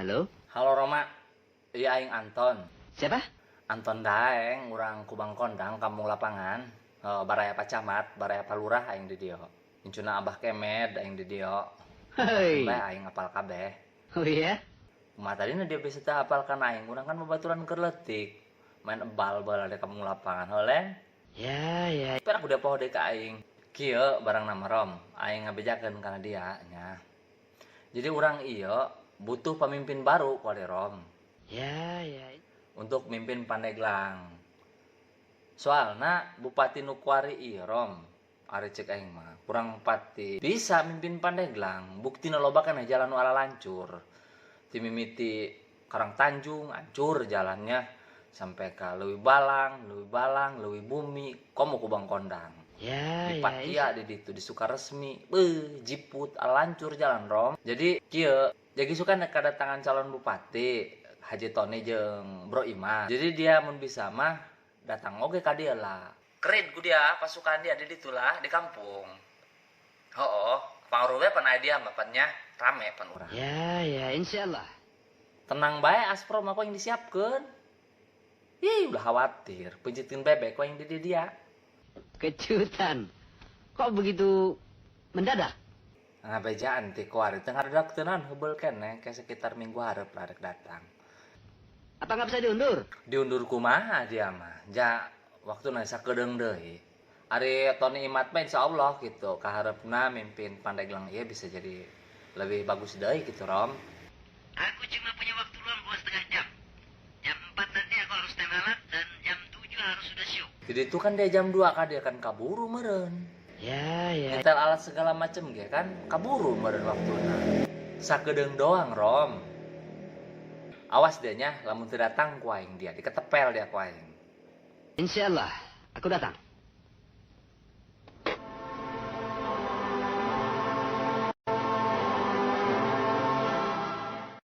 Halo? Halo Roma, iya aing Anton. Siapa? Anton Daeng, urang Kubang Kondang, kampung lapangan. Baraya Pacamat, Baraya Palurah aing di dieu. Incuna Abah Kemed aing di dieu. Hei. Bae aing apal kabeh. Oh iya? Kumaha tadina dia bisa teh apalkan aing, urang kan babaturan keur leutik. Main ebal bal di kampung lapangan, holen. Ya. Tapi aku udah poho deui ka aing. Kieu barang nama Rom, aing ngabejakeun kana dia nya. Jadi urang ieu butuh pemimpin baru ku Rom. Ya. Untuk mimpin Pandeglang. Soalna Bupati Nukwari ieu Rom, ari cek aing mah, kurang pati bisa mimpin Pandeglang. Buktina loba kana jalan nu ala lancur. Ti mimiti Karang Tanjung hancur jalannya sampai ke Leuwi Balang, Leuwi Bumi, komo ku Bang Kondang. Ya. Di Patia di ditu di Sukaresmi, jiput ala lancur jalan Rom. Jadi kieu jadi suka kedatangan calon bupati Haji Tony jeung Bro Iman. Jadi dia mun bisa mah datang oge ka dieu lah. Keren ku dia pasukan dia di ditu lah di kampung. Hooh, pangaruwe pan aya dia bapaknya rame pan urang. Ya, insyaallah. Tenang bae Aspro mah yang disiapkeun. Ih, udah khawatir pencitkeun bebek yang di dia. Kejutan. Kok begitu mendadak? Ngabejaan ti kuari teu ngaredak teunan heubeul keneh ke sekitar minggu hareup rek datang. Apa nggak bisa diundur? Diundur kumaha dia mah. Ja waktuna sakedeung deui. Ari Tony Imat mah insyaallah gitu kaharepna mimpin Pandeglang ieu bisa jadi lebih bagus deui gitu Rom. Aku cuma punya waktu luang 2,5 jam. Jam 4 nanti aku harus temalat dan jam 7 harus sudah syuk. Jadi itu kan dia jam 2 kan dia kan kaburu meureun. Ya. Detail alat segala macem ge kan kaburu meureun waktuna. Sakedeung doang Rom. Awas dia nya lamun teu datang ku aing dia diketepel dia ku aing. Insyaallah, aku datang.